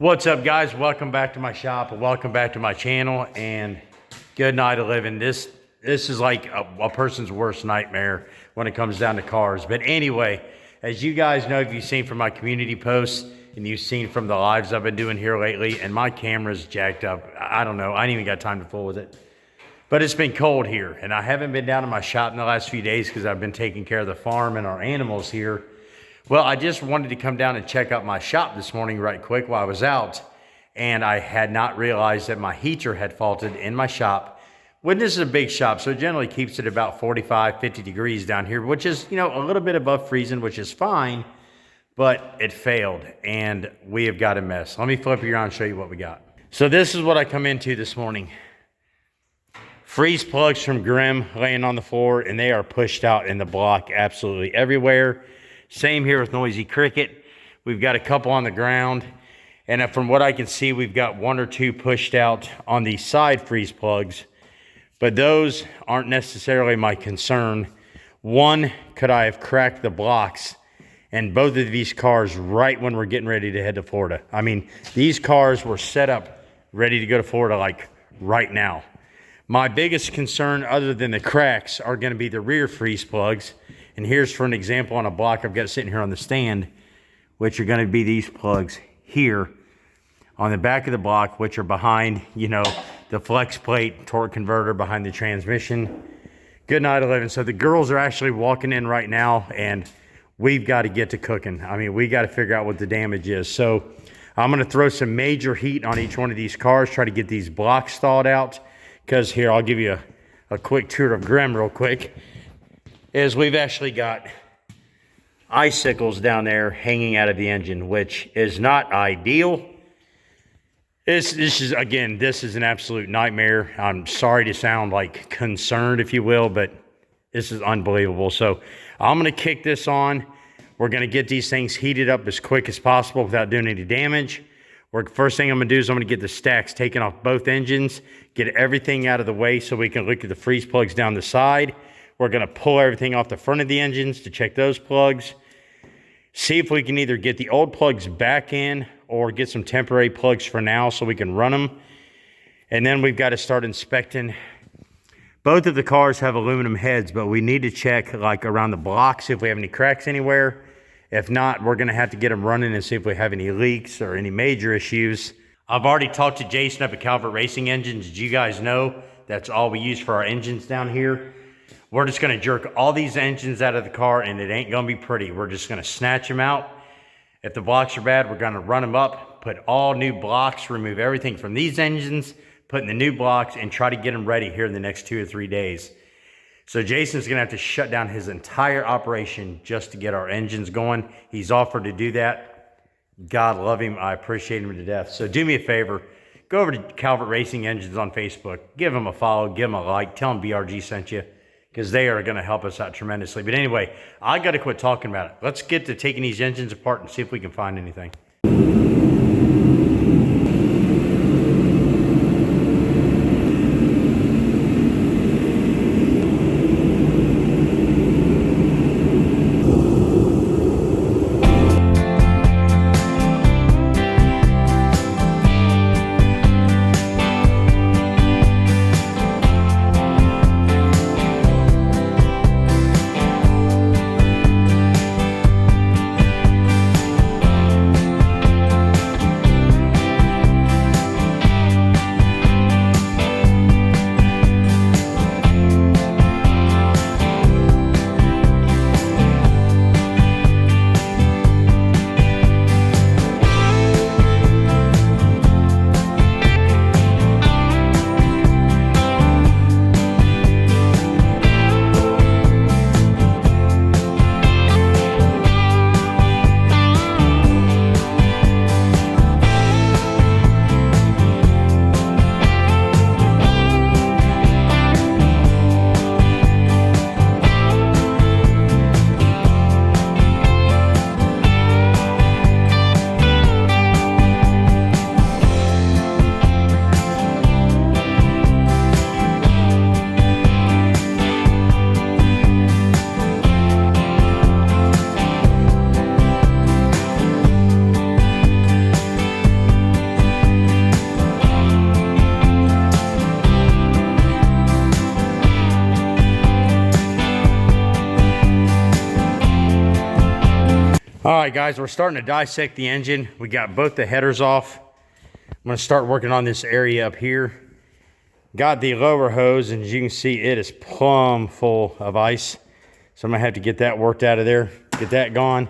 What's up, guys? Welcome back to my shop. Welcome back to my channel, and good night of living. This is like a person's worst nightmare when it comes down to cars. But anyway, as you guys know, if you've seen from my community posts and you've seen from the lives I've been doing here lately, and my camera's jacked up. I don't know. I ain't even got time to fool with it. But it's been cold here, and I haven't been down to my shop in the last few days because I've been taking care of the farm and our animals here. Well, I just wanted to come down and check out my shop this morning right quick while I was out, and I had not realized that my heater had faulted in my shop. When this is a big shop, so it generally keeps it about 45, 50 degrees down here, which is, you know, a little bit above freezing, which is fine, but it failed, and we have got a mess. Let me flip you around and show you what we got. So this is what I come into this morning. Freeze plugs from Grimm laying on the floor, and they are pushed out in the block absolutely everywhere. Same here with Noisy Cricket. We've got a couple on the ground, and from what I can see, we've got one or two pushed out on the side freeze plugs, but those aren't necessarily my concern. One, could I have cracked the blocks in both of these cars right when we're getting ready to head to Florida? I mean, these cars were set up ready to go to Florida like right now. My biggest concern, other than the cracks, are going to be the rear freeze plugs. And here's for an example on a block I've got sitting here on the stand, which are going to be these plugs here on the back of the block, which are behind, you know, the flex plate torque converter behind the transmission. Good night, 11. So the girls are actually walking in right now, and we've got to get to cooking. I mean, we got to figure out what the damage is. So I'm going to throw some major heat on each one of these cars, try to get these blocks thawed out. Because here, I'll give you a quick tour of Grimm real quick. Is we've actually got icicles down there hanging out of the engine, which is not ideal. This is an absolute nightmare. I'm sorry to sound like concerned, if you will, but this is unbelievable. So I'm going to kick this on. We're going to get these things heated up as quick as possible without doing any damage. First thing I'm going to do is I'm going to get the stacks taken off both engines, get everything out of the way so we can look at the freeze plugs down the side. We're going to pull everything off the front of the engines to check those plugs. See if we can either get the old plugs back in or get some temporary plugs for now so we can run them. And then we've got to start inspecting. Both of the cars have aluminum heads, but we need to check like around the blocks if we have any cracks anywhere. If not, we're going to have to get them running and see if we have any leaks or any major issues. I've already talked to Jason up at Calvert Racing Engines. As you guys know, that's all we use for our engines down here. We're just going to jerk all these engines out of the car, and it ain't going to be pretty. We're just going to snatch them out. If the blocks are bad, we're going to run them up, put all new blocks, remove everything from these engines, put in the new blocks, and try to get them ready here in the next 2 or 3 days. So Jason's going to have to shut down his entire operation just to get our engines going. He's offered to do that. God love him. I appreciate him to death. So do me a favor. Go over to Calvert Racing Engines on Facebook. Give him a follow. Give him a like. Tell him BRG sent you, because they are going to help us out tremendously. But anyway, I got to quit talking about it. Let's get to taking these engines apart and see if we can find anything. All right, guys, we're starting to dissect the engine. We got both the headers off. I'm gonna start working on this area up here. Got the lower hose, and as you can see, it is plumb full of ice. So I'm gonna have to get that worked out of there, get that gone.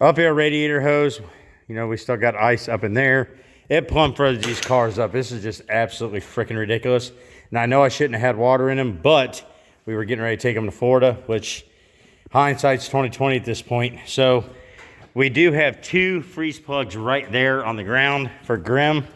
Up here, radiator hose, you know, we still got ice up in there. It plumb froze these cars up. This is just absolutely freaking ridiculous. And I know I shouldn't have had water in them, but we were getting ready to take them to Florida, which hindsight's 2020 at this point. So we do have 2 freeze plugs right there on the ground for Grimm.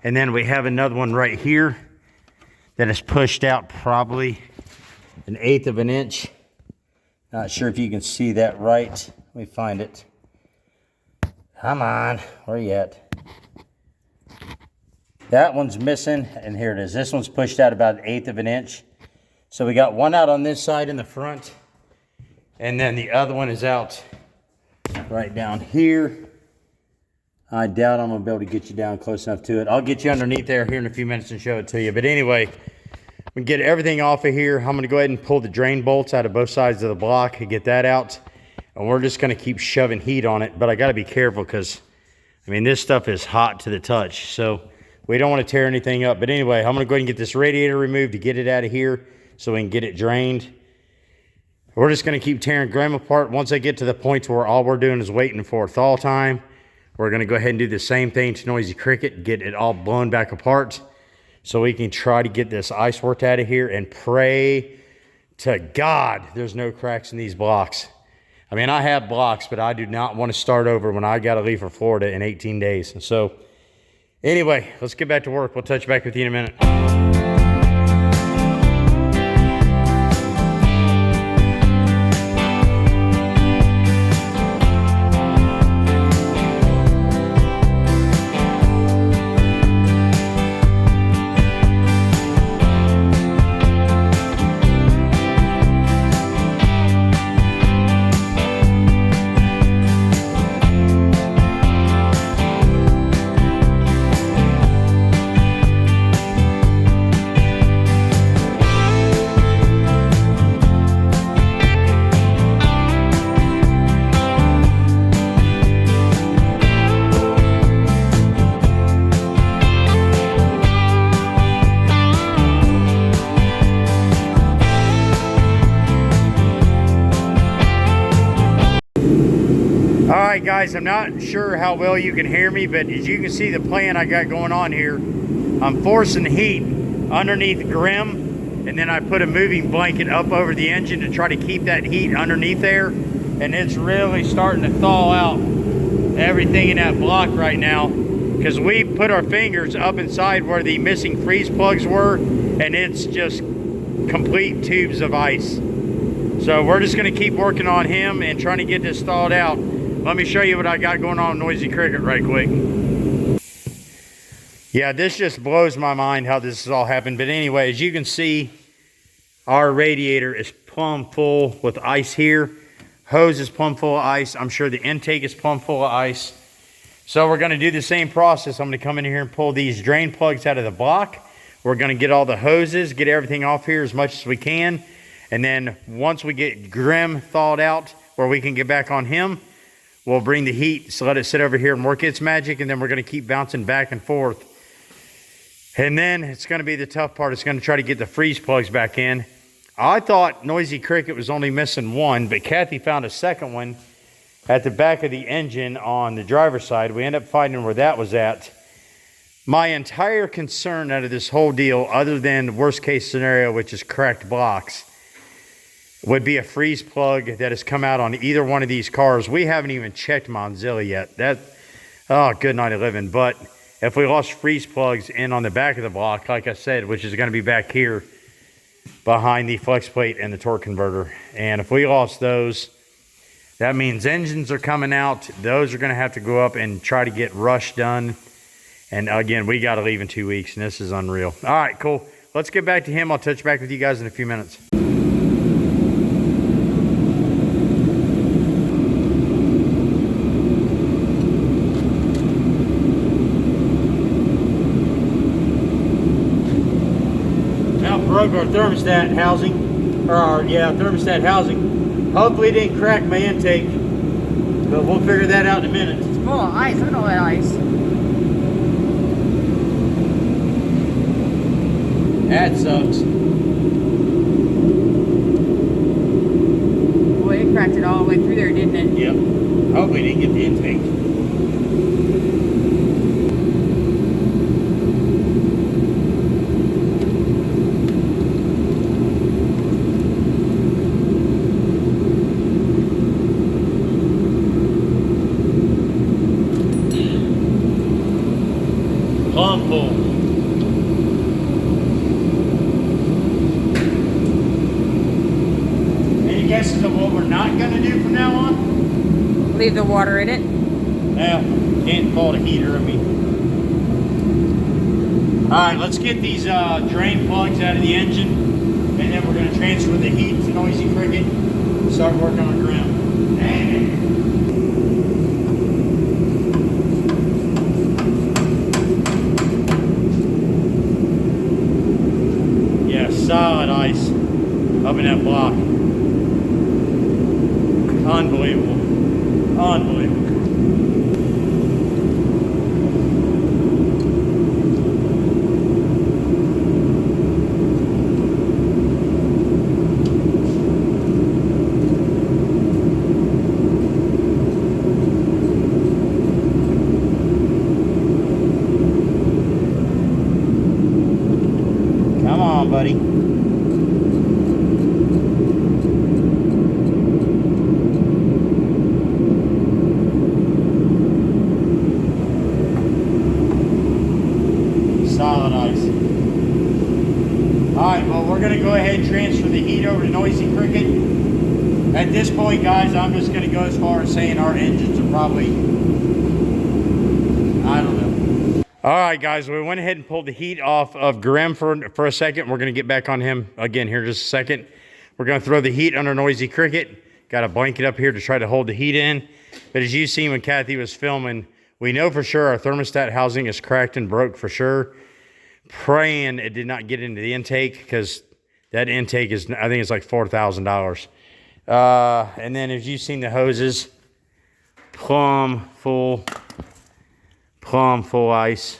And then we have another one right here that is pushed out probably 1/8 of an inch. Not sure if you can see that right. Let me find it. Come on, where you at? That one's missing, and here it is. This one's pushed out about 1/8 of an inch. So we got one out on this side in the front, and then the other one is out right down here. I doubt I'm gonna be able to get you down close enough to it. I'll get you underneath there here in a few minutes and show it to you. But anyway, we get everything off of here. I'm gonna go ahead and pull the drain bolts out of both sides of the block and get that out. And we're just gonna keep shoving heat on it. But I gotta be careful because, I mean, this stuff is hot to the touch. So we don't wanna tear anything up. But anyway, I'm gonna go ahead and get this radiator removed to get it out of here so we can get it drained. We're just gonna keep tearing Grimm apart. Once I get to the point where all we're doing is waiting for thaw time, we're gonna go ahead and do the same thing to Noisy Cricket, get it all blown back apart so we can try to get this ice worked out of here and pray to God there's no cracks in these blocks. I mean, I have blocks, but I do not want to start over when I gotta leave for Florida in 18 days. And so anyway, let's get back to work. We'll touch back with you in a minute. Alright guys, I'm not sure how well you can hear me, but as you can see the plan I got going on here, I'm forcing heat underneath Grimm, and then I put a moving blanket up over the engine to try to keep that heat underneath there, and it's really starting to thaw out everything in that block right now, because we put our fingers up inside where the missing freeze plugs were, and it's just complete tubes of ice. So we're just going to keep working on him and trying to get this thawed out. Let me show you what I got going on with Noisy Cricket right quick. Yeah, this just blows my mind how this has all happened. But anyway, as you can see, our radiator is plumb full with ice here. Hose is plumb full of ice. I'm sure the intake is plumb full of ice. So we're going to do the same process. I'm going to come in here and pull these drain plugs out of the block. We're going to get all the hoses, get everything off here as much as we can. And then once we get Grimm thawed out where we can get back on him, we'll bring the heat, so let it sit over here and work its magic, and then we're going to keep bouncing back and forth. And then it's going to be the tough part. It's going to try to get the freeze plugs back in. I thought Noisy Cricket was only missing one, but Kathy found a second one at the back of the engine on the driver's side. We ended up finding where that was at. My entire concern out of this whole deal, other than the worst case scenario, which is cracked blocks, would be a freeze plug that has come out on either one of these cars. We haven't even checked Mozilla yet. That, oh, good night of living. But if we lost freeze plugs in on the back of the block, like I said, which is going to be back here behind the flex plate and the torque converter, and if we lost those, that means engines are coming out. Those are going to have to go up and try to get rush done. And again, we got to leave in 2 weeks, and this is unreal. All right, cool. Let's get back to him. I'll touch back with you guys in a few minutes. Broke our thermostat housing, or our, yeah, thermostat housing. Hopefully it didn't crack my intake. But we'll figure that out in a minute. It's full of ice. Look at all that ice. That sucks. Boy, it cracked it all the way through there, didn't it? Yep. Hope we didn't get the intake. Plumb full. Any guesses of what we're not going to do from now on? Leave the water in it. Well, can't fault a heater, I mean. Alright, let's get these drain plugs out of the engine, and then we're going to transfer the heat to Noisy Cricket and start working on the ground. Dang. Yeah, solid ice up in that block. Unbelievable. Unbelievable. Come on, buddy. Solid ice. Alright, well, we're going to go ahead and transfer the heat over to Noisy Cricket. At this point, guys, I'm just going to go as far as saying our engines are probably, I don't know. Alright, guys, we went ahead and pulled the heat off of Grimm for a second. We're going to get back on him again here in just a second. We're going to throw the heat under Noisy Cricket. Got a blanket up here to try to hold the heat in. But as you see when Kathy was filming, we know for sure our thermostat housing is cracked and broke for sure. Praying it did not get into the intake, because that intake is, I think it's like $4,000. And then as you've seen the hoses, plumb full ice.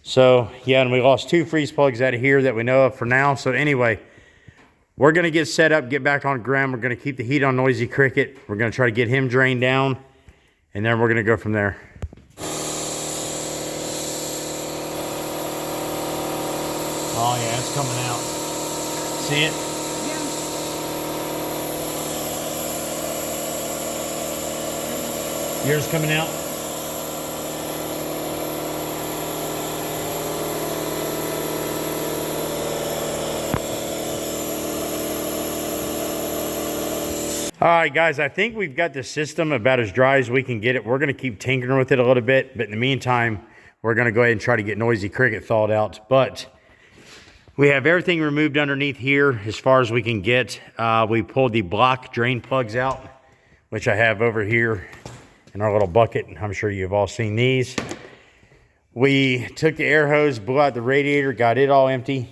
So yeah, and we lost 2 freeze plugs out of here that we know of for now. So anyway, we're going to get set up, get back on Grimm. We're going to keep the heat on Noisy Cricket. We're going to try to get him drained down, and then we're going to go from there. Oh yeah, it's coming out. See it? Yeah. Yours coming out? All right, guys, I think we've got the system about as dry as we can get it. We're going to keep tinkering with it a little bit, but in the meantime, we're going to go ahead and try to get Noisy Cricket thawed out. But we have everything removed underneath here as far as we can get. We pulled the block drain plugs out, which I have over here in our little bucket. I'm sure you've all seen these. We took the air hose, blew out the radiator, got it all empty.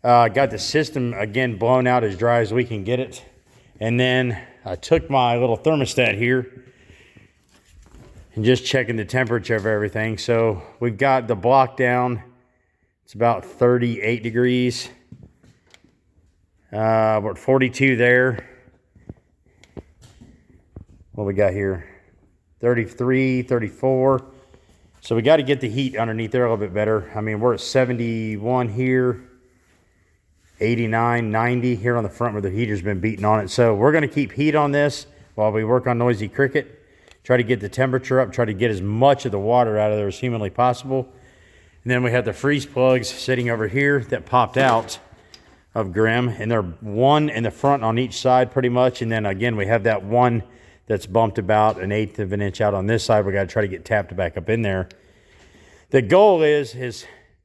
Got the system, again, blown out as dry as we can get it. And then I took my little thermostat here and just checking the temperature of everything. So we've got the block down. It's about 38 degrees. We're at 42 there. What we got here? 33, 34. So we got to get the heat underneath there a little bit better. I mean, we're at 71 here. 89, 90 here on the front where the heater's been beating on it. So we're going to keep heat on this while we work on Noisy Cricket. Try to get the temperature up. Try to get as much of the water out of there as humanly possible. And then we have the freeze plugs sitting over here that popped out of Grimm. And they're one in the front on each side pretty much. And then again, we have that one that's bumped about 1/8 of an inch out on this side. We got to try to get tapped back up in there. The goal is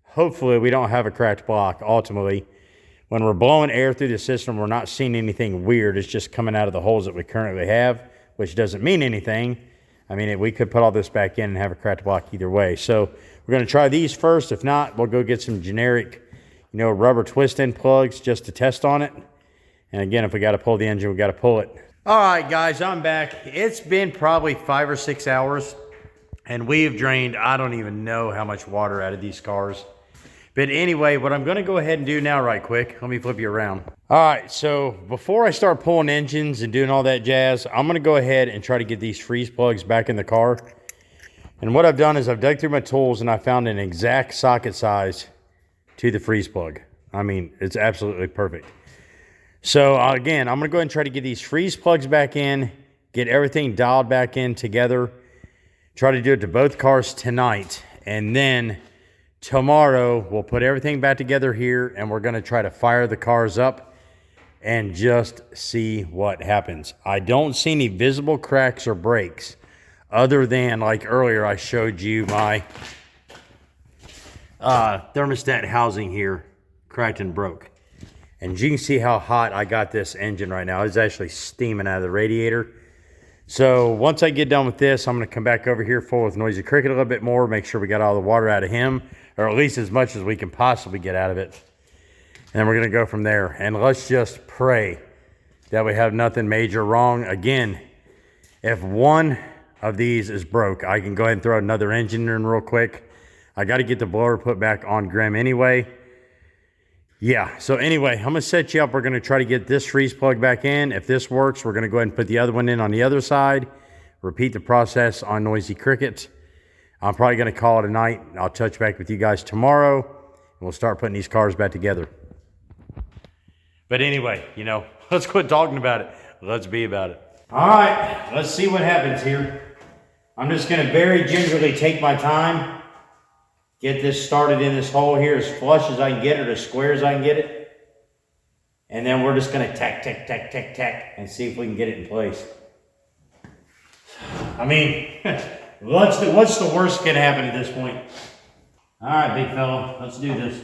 hopefully we don't have a cracked block ultimately. When we're blowing air through the system, we're not seeing anything weird. It's just coming out of the holes that we currently have, which doesn't mean anything. I mean, we could put all this back in and have a cracked block either way. So we're going to try these first. If not, we'll go get some generic, rubber twist-in plugs just to test on it. And again, if we got to pull the engine, we got to pull it. All right, guys, I'm back. It's been probably 5 or 6 hours, and we've drained, I don't even know how much water out of these cars. But anyway, what I'm going to go ahead and do now right quick, let me flip you around. All right, so before I start pulling engines and doing all that jazz, I'm going to go ahead and try to get these freeze plugs back in the car. And what I've done is I've dug through my tools and I found an exact socket size to the freeze plug. I mean, it's absolutely perfect. So again, I'm going to go ahead and try to get these freeze plugs back in, get everything dialed back in together, try to do it to both cars tonight. And then tomorrow, we'll put everything back together here and we're going to try to fire the cars up and just see what happens. I don't see any visible cracks or breaks other than, like earlier, I showed you my thermostat housing here cracked and broke. And you can see how hot I got this engine right now. It's actually steaming out of the radiator. So once I get done with this, I'm going to come back over here full with Noisy Cricket a little bit more, make sure we got all the water out of him, or at least as much as we can possibly get out of it. And then we're going to go from there. And let's just pray that we have nothing major wrong. Again, if one of these is broke, I can go ahead and throw another engine in real quick. I got to get the blower put back on Grim anyway. Yeah, so anyway, I'm going to set you up. We're going to try to get this freeze plug back in. If this works, we're going to go ahead and put the other one in on the other side. Repeat the process on Noisy Cricket. I'm probably going to call it a night. I'll touch back with you guys tomorrow. And we'll start putting these cars back together. But anyway, you know, let's quit talking about it. Let's be about it. All right, let's see what happens here. I'm just going to very gingerly take my time. Get this started in this hole here as flush as I can get it, as square as I can get it. And then we're just going to tack, tack, tack, tack, tack, and see if we can get it in place. I mean, what's the worst going to happen at this point? All right, big fella, let's do this.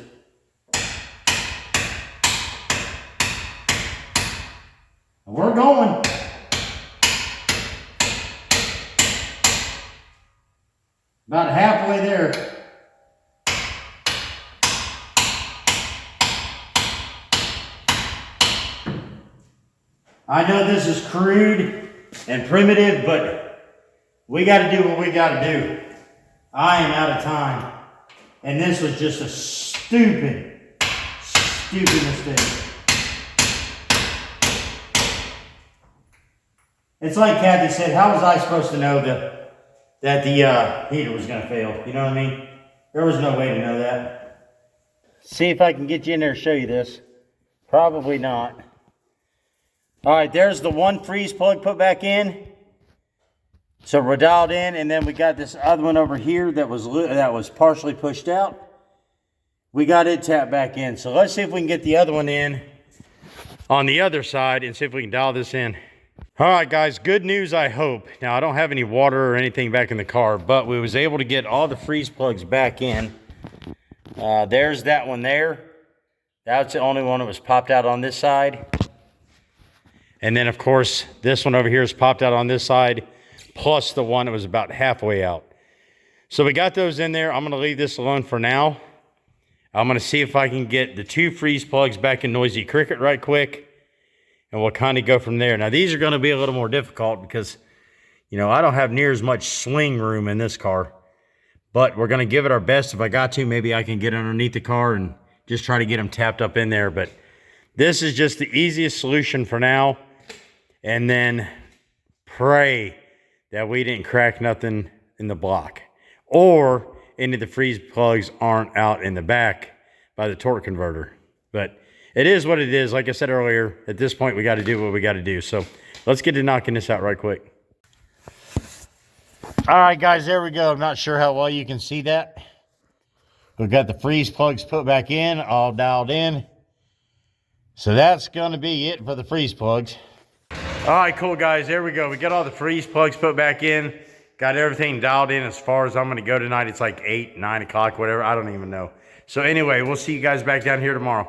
We're going. About halfway there. I know this is crude and primitive, but we got to do what we got to do. I am out of time. And this was just a stupid mistake. It's like Kathy said, how was I supposed to know that the heater was going to fail? You know what I mean? There was no way to know that. See if I can get you in there and show you this. Probably not. All right, there's the one freeze plug put back in. So we're dialed in, and then we got this other one over here that was partially pushed out. We got it tapped back in. So let's see if we can get the other one in on the other side and see if we can dial this in. All right, guys, good news, I hope. Now, I don't have any water or anything back in the car, but we was able to get all the freeze plugs back in. There's that one there. That's the only one that was popped out on this side. And then, of course, this one over here is popped out on this side, plus the one that was about halfway out. So we got those in there. I'm going to leave this alone for now. I'm going to see if I can get the two freeze plugs back in Noisy Cricket right quick. And we'll kind of go from there. Now, these are going to be a little more difficult because, you know, I don't have near as much sling room in this car. But we're going to give it our best. If I got to, maybe I can get underneath the car and just try to get them tapped up in there. But this is just the easiest solution for now. And then pray that we didn't crack nothing in the block. Or any of the freeze plugs aren't out in the back by the torque converter. But it is what it is. Like I said earlier, at this point, we got to do what we got to do. So let's get to knocking this out right quick. All right, guys, there we go. I'm not sure how well you can see that. We've got the freeze plugs put back in, all dialed in. So that's going to be it for the freeze plugs. All right, cool, guys. There we go. We got all the freeze plugs put back in. Got everything dialed in as far as I'm going to go tonight. It's like 8, 9 o'clock, whatever. I don't even know. So anyway, we'll see you guys back down here tomorrow.